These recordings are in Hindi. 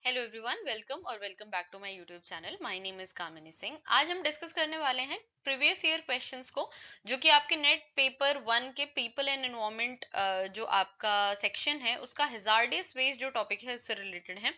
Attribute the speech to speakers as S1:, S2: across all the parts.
S1: हेलो एवरीवन, वेलकम और welcome back to my YouTube channel. My name is Kamini Singh. आज हम डिस्कस करने वाले हैं प्रीवियस ईयर क्वेश्चंस को, जो कि आपके नेट पेपर 1 के पीपल एंड एनवायरनमेंट जो आपका सेक्शन है उसका हैजार्डियस वेस्ट जो टॉपिक है उससे रिलेटेड है।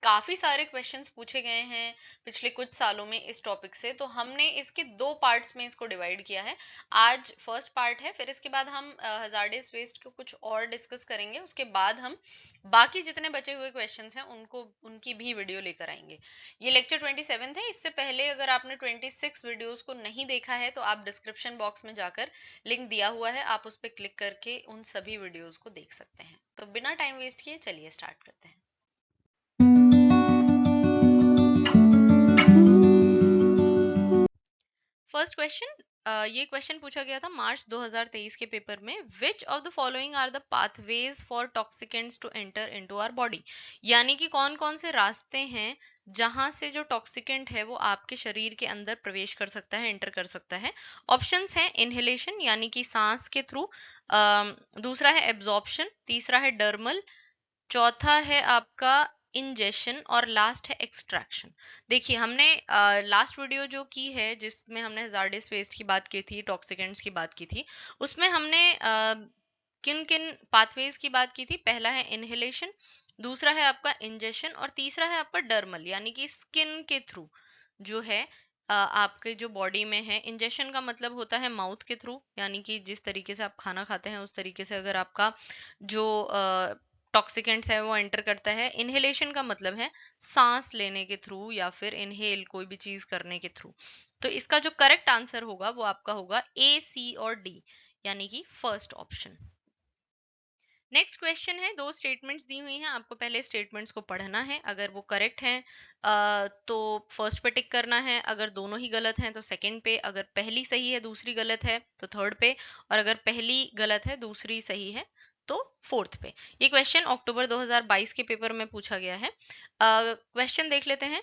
S1: काफी सारे क्वेश्चंस पूछे गए हैं पिछले कुछ सालों में इस टॉपिक से, तो हमने इसके दो पार्ट्स में इसको डिवाइड किया है। आज फर्स्ट पार्ट है, फिर इसके बाद हम हैजार्डियस वेस्ट को कुछ और डिस्कस करेंगे। उसके बाद हम बाकी जितने बचे हुए क्वेश्चंस हैं उनको उनकी भी वीडियो लेकर आएंगे। ये लेक्चर 27 है। इससे पहले अगर आपने 26 वीडियोस को नहीं देखा है तो आप डिस्क्रिप्शन बॉक्स में जाकर लिंक दिया हुआ है, आप उस पर क्लिक करके उन सभी वीडियोस को देख सकते हैं। तो बिना टाइम वेस्ट किए चलिए स्टार्ट करते हैं। फर्स्ट क्वेश्चन, ये क्वेश्चन पूछा गया था मार्च 2023 के पेपर में। Which of the following are the pathways for toxicants to enter into our body, यानी कि कौन कौन से रास्ते हैं जहां से जो टॉक्सिकेंट है वो आपके शरीर के अंदर प्रवेश कर सकता है, एंटर कर सकता है। ऑप्शंस हैं इनहेलेशन यानी कि सांस के थ्रू, दूसरा है एब्जॉर्प्शन, तीसरा है डर्मल, चौथा है आपका इंजेशन और लास्ट है एक्सट्रैक्शन। देखिए हमने लास्ट वीडियो जो की है जिसमें हमने हैजार्डियस वेस्ट की बात की थी, टॉक्सिकेंट्स की बात की थी, उसमें हमने किन किन पाथवेज की बात की थी। पहला है इनहेलेशन, दूसरा है आपका इंजेशन और तीसरा है आपका डर्मल यानी कि स्किन के थ्रू जो है आपके जो बॉडी में है। इंजेक्शन का मतलब होता है माउथ के थ्रू, यानी कि जिस तरीके से आप खाना खाते हैं उस तरीके से अगर आपका जो टॉक्सिकेंट्स है वो एंटर करता है। इनहेलेशन का मतलब है सांस लेने के थ्रू या फिर इनहेल कोई भी चीज करने के थ्रू। तो इसका जो करेक्ट आंसर होगा वो आपका होगा ए, सी और डी, यानी कि फर्स्ट ऑप्शन। नेक्स्ट क्वेश्चन है, दो स्टेटमेंट्स दी हुई हैं, आपको पहले स्टेटमेंट्स को पढ़ना है। अगर वो करेक्ट है तो फर्स्ट पे टिक करना है, अगर दोनों ही गलत हैं तो सेकंड पे, अगर पहली सही है दूसरी गलत है तो थर्ड पे, और अगर पहली गलत है दूसरी सही है तो फोर्थ पे। ये क्वेश्चन अक्टूबर 2022 के पेपर में पूछा गया है। क्वेश्चन देख लेते हैं।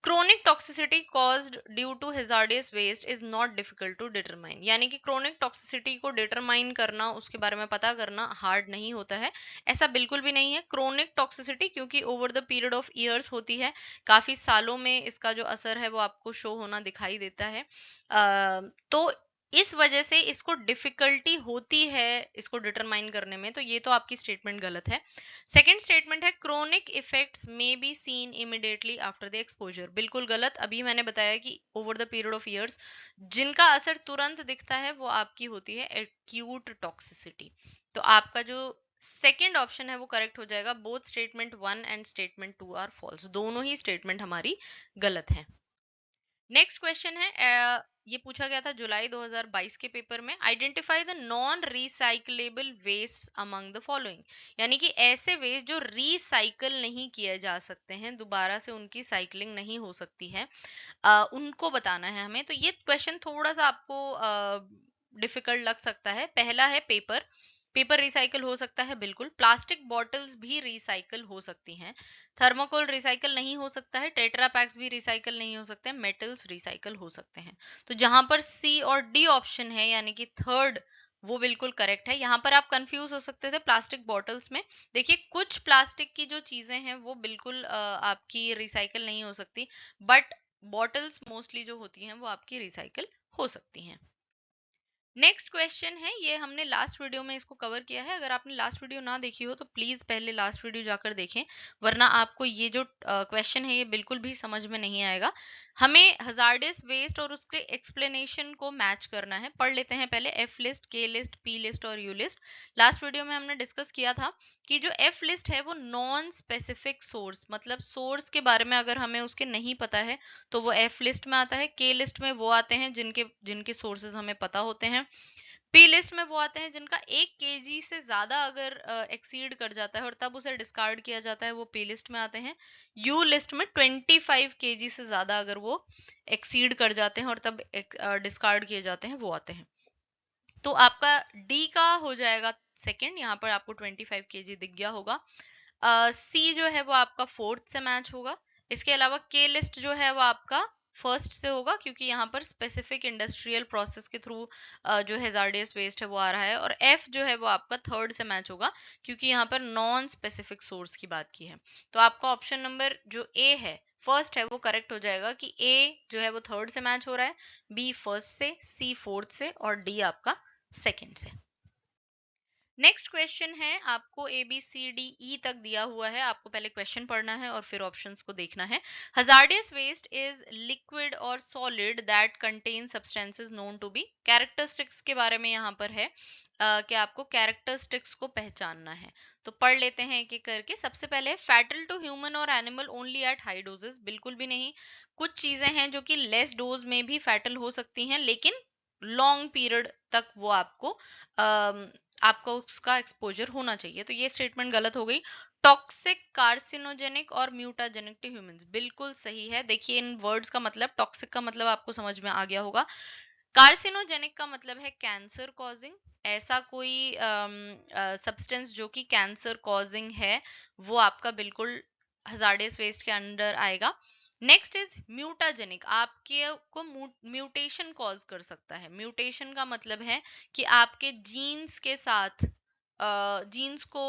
S1: Chronic toxicity caused due to hazardous waste is not difficult to determine, यानी कि क्रोनिक टॉक्सिसिटी को डिटरमाइन करना, उसके बारे में पता करना हार्ड नहीं होता है। ऐसा बिल्कुल भी नहीं है। क्रोनिक टॉक्सिसिटी क्योंकि over the period of years होती है, काफी सालों में इसका जो असर है वो आपको शो होना दिखाई देता है। तो इस वजह से इसको डिफिकल्टी होती है इसको डिटरमाइन करने में, तो ये तो आपकी स्टेटमेंट गलत है। सेकेंड स्टेटमेंट है chronic effects may be seen immediately after the exposure, बिल्कुल गलत। अभी मैंने बताया कि over the period of years जिनका असर तुरंत दिखता है वो आपकी होती है एक्यूट टॉक्सिसिटी। तो आपका जो सेकेंड ऑप्शन है वो करेक्ट हो जाएगा। Both statement 1 and statement 2 are false, दोनों ही स्टेटमेंट हमारी गलत है। नेक्स्ट क्वेश्चन है, ये पूछा गया था जुलाई 2022 के पेपर में। Identify the non recyclable waste among the following, यानी कि ऐसे वेस्ट जो रिसाइकल नहीं किए जा सकते हैं, दोबारा से उनकी साइकलिंग नहीं हो सकती है, उनको बताना है हमें। तो ये क्वेश्चन थोड़ा सा आपको डिफिकल्ट लग सकता है। पहला है पेपर, पेपर रिसाइकल हो सकता है बिल्कुल। प्लास्टिक बॉटल्स भी रिसाइकल हो सकती हैं। थर्मोकोल रिसाइकल नहीं हो सकता है। टेट्रा पैक्स भी रिसाइकल नहीं हो सकते हैं। मेटल्स रिसाइकल हो सकते हैं। तो जहां पर सी और डी ऑप्शन है यानी कि थर्ड, वो बिल्कुल करेक्ट है। यहाँ पर आप कंफ्यूज हो सकते थे प्लास्टिक बॉटल्स में। देखिए कुछ प्लास्टिक की जो चीजें हैं वो बिल्कुल आपकी रिसाइकल नहीं हो सकती, बट बॉटल्स मोस्टली जो होती हैं वो आपकी रिसाइकल हो सकती हैं। नेक्स्ट क्वेश्चन है, ये हमने लास्ट वीडियो में इसको कवर किया है। अगर आपने लास्ट वीडियो ना देखी हो तो प्लीज पहले लास्ट वीडियो जाकर देखें, वरना आपको ये जो क्वेश्चन है ये बिल्कुल भी समझ में नहीं आएगा। हमें हजार्डियस वेस्ट और उसके एक्सप्लेनेशन को मैच करना है। पढ़ लेते हैं पहले एफ लिस्ट, के लिस्ट, पी लिस्ट और यू लिस्ट। लास्ट वीडियो में हमने डिस्कस किया था कि जो एफ लिस्ट है वो नॉन स्पेसिफिक सोर्स, मतलब सोर्स के बारे में अगर हमें उसके नहीं पता है तो वो एफ लिस्ट में आता है। के लिस्ट में वो आते हैं जिनके जिनके सोर्सेज हमें पता होते हैं। पी लिस्ट में वो आते हैं जिनका 1 kg से ज्यादा अगर एक्सीड कर जाता है और तब उसे डिस्कार्ड किया जाता है, वो पी लिस्ट में आते हैं। यू लिस्ट में 25 kg से ज्यादा अगर वो एक्सीड कर जाते हैं और तब डिस्कार्ड किए जाते हैं, वो आते हैं। तो आपका डी का हो जाएगा सेकंड, यहाँ पर आपको 25 kg दिख गया होगा। सी जो है वो आपका फोर्थ से मैच होगा। इसके अलावा के लिस्ट जो है वो आपका फर्स्ट से होगा क्योंकि यहाँ पर स्पेसिफिक इंडस्ट्रियल प्रोसेस के थ्रू जो हैजार्डियस वेस्ट है वो आ रहा है, और एफ जो है वो आपका थर्ड से मैच होगा क्योंकि यहाँ पर नॉन स्पेसिफिक सोर्स की बात की है। तो आपका ऑप्शन नंबर जो ए है फर्स्ट है वो करेक्ट हो जाएगा कि ए जो है वो थर्ड से मैच हो रहा है, बी फर्स्ट से, सी फोर्थ से और डी आपका सेकंड से। नेक्स्ट क्वेश्चन है, आपको A B C D E तक दिया हुआ है, आपको पहले क्वेश्चन पढ़ना है और फिर ऑप्शंस को देखना है। हजार्डियस वेस्ट इज लिक्विड और solid that contain substances known to be. Characteristics के बारे में यहाँ पर है कि आपको कैरेक्टरिस्टिक्स को पहचानना है। तो पढ़ लेते हैं एक एक करके। सबसे पहले फैटल टू ह्यूमन और animal only at high doses, बिल्कुल भी नहीं। कुछ चीजें हैं जो कि लेस डोज में भी फैटल हो सकती हैं, लेकिन लॉन्ग पीरियड तक वो आपको उसका एक्सपोजर होना चाहिए, तो ये स्टेटमेंट गलत हो गई। टॉक्सिक, कार्सिनोजेनिक और म्यूटाजेनिक टू ह्यूमंस, बिल्कुल सही है। देखिए इन वर्ड्स का मतलब, टॉक्सिक का मतलब आपको समझ में आ गया होगा, कार्सिनोजेनिक का मतलब है कैंसर कॉजिंग। ऐसा कोई सब्सटेंस जो कि कैंसर कॉजिंग है वो आपका बिल्कुल हजार्डियस वेस्ट के अंडर आएगा। नेक्स्ट इज म्यूटाजेनिक, आपके को म्यूटेशन कॉज कर सकता है। म्यूटेशन का मतलब है कि आपके जीन्स के साथ जीन्स को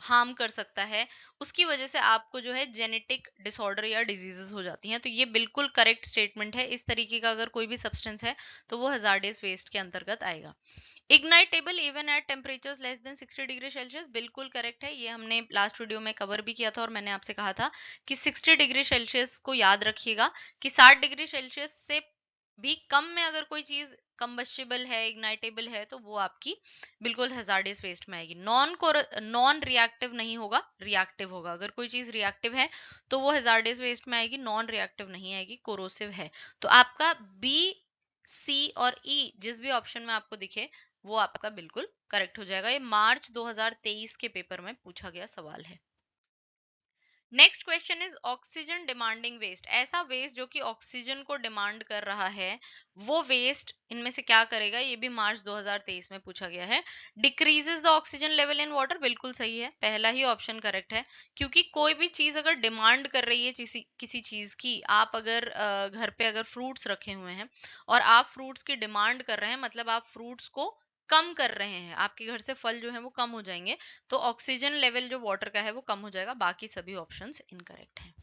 S1: हार्म कर सकता है, उसकी वजह से आपको जो है जेनेटिक डिसऑर्डर या डिजीजेस हो जाती हैं। तो ये बिल्कुल करेक्ट स्टेटमेंट है। इस तरीके का अगर कोई भी सब्सटेंस है तो वो हजार्डियस वेस्ट के अंतर्गत आएगा। Ignitable even at temperatures less than 60 degree Celsius, बिल्कुल करेक्ट है। ये हमने लास्ट वीडियो में कवर भी किया था और मैंने आपसे कहा था कि 60 डिग्री सेल्सियस को याद रखिएगा कि 60 डिग्री सेल्सियस से भी कम में अगर कोई चीज कंबस्टिबल है, इग्नाइटेबल है, तो वो आपकी बिल्कुल हजार्डियस वेस्ट में आएगी। नॉन रिएक्टिव नहीं होगा, रिएक्टिव होगा। अगर कोई चीज रिएक्टिव है तो वो हजार्डियस वेस्ट में आएगी, नॉन रिएक्टिव नहीं आएगी, कोरोसिव है। तो आपका बी, सी और ई जिस भी ऑप्शन में आपको दिखे वो आपका बिल्कुल करेक्ट हो जाएगा। ये मार्च 2023 के पेपर में पूछा गया सवाल है। Next question is oxygen demanding waste, ऐसा वेस्ट जो कि ऑक्सीजन को डिमांड कर रहा है, वो वेस्ट इनमें से क्या करेगा? ये भी मार्च 2023 में पूछा गया है। Decreases the oxygen level in water, बिल्कुल सही है, पहला ही ऑप्शन करेक्ट है। क्योंकि कोई भी चीज अगर डिमांड कर रही है किसी चीज की, आप अगर घर पे अगर फ्रूट्स रखे हुए हैं और आप फ्रूट्स की डिमांड कर रहे हैं, मतलब आप फ्रूट्स को कम कर रहे हैं, आपके घर से फल जो है वो कम हो जाएंगे, तो ऑक्सीजन लेवल जो वाटर का है वो कम हो जाएगा। बाकी सभी ऑप्शंस इनकरेक्ट हैं।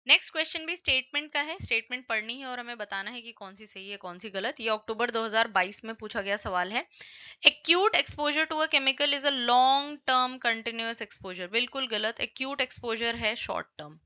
S1: नेक्स्ट क्वेश्चन भी स्टेटमेंट का है, स्टेटमेंट पढ़नी है और हमें बताना है कि कौन सी सही है कौन सी गलत। ये अक्टूबर 2022 में पूछा गया सवाल है। Acute exposure to a chemical is a long term continuous exposure, बिल्कुल गलत। एक्यूट एक्सपोजर है शॉर्ट टर्म,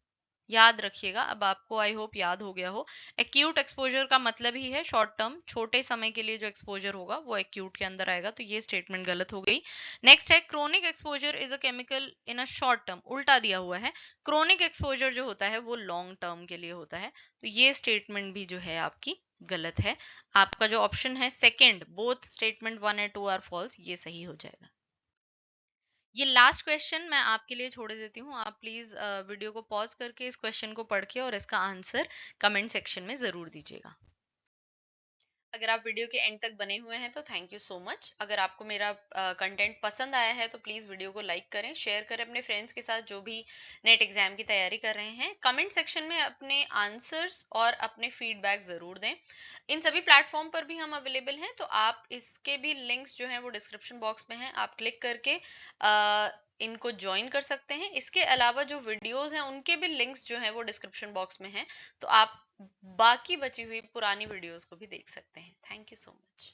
S1: याद रखिएगा। अब आपको आई होप याद हो गया हो। एक्यूट एक्सपोजर का मतलब ही है शॉर्ट टर्म, छोटे समय के लिए जो एक्सपोजर होगा वो एक्यूट के अंदर आएगा, तो ये स्टेटमेंट गलत हो गई। नेक्स्ट है chronic exposure is a chemical in a short term, उल्टा दिया हुआ है। क्रोनिक एक्सपोजर जो होता है वो लॉन्ग टर्म के लिए होता है, तो ये स्टेटमेंट भी जो है आपकी गलत है। आपका जो ऑप्शन है second, both statement 1 and 2 are false, ये सही हो जाएगा। ये लास्ट क्वेश्चन मैं आपके लिए छोड़ देती हूँ। आप प्लीज वीडियो को पॉज करके इस क्वेश्चन को पढ़ के और इसका आंसर कमेंट सेक्शन में जरूर दीजिएगा। अगर आप वीडियो के एंड तक बने हुए हैं तो थैंक यू सो मच। अगर आपको मेरा कंटेंट पसंद आया है तो प्लीज़ वीडियो को लाइक करें, शेयर करें अपने फ्रेंड्स के साथ जो भी नेट एग्जाम की तैयारी कर रहे हैं। कमेंट सेक्शन में अपने आंसर्स और अपने फीडबैक ज़रूर दें। इन सभी प्लेटफॉर्म पर भी हम अवेलेबल हैं, तो आप इसके भी लिंक्स जो हैं वो डिस्क्रिप्शन बॉक्स में हैं, आप क्लिक करके इनको ज्वाइन कर सकते हैं। इसके अलावा जो वीडियोस हैं उनके भी लिंक्स जो हैं वो डिस्क्रिप्शन बॉक्स में हैं, तो आप बाकी बची हुई पुरानी वीडियोस को भी देख सकते हैं। Thank you so much.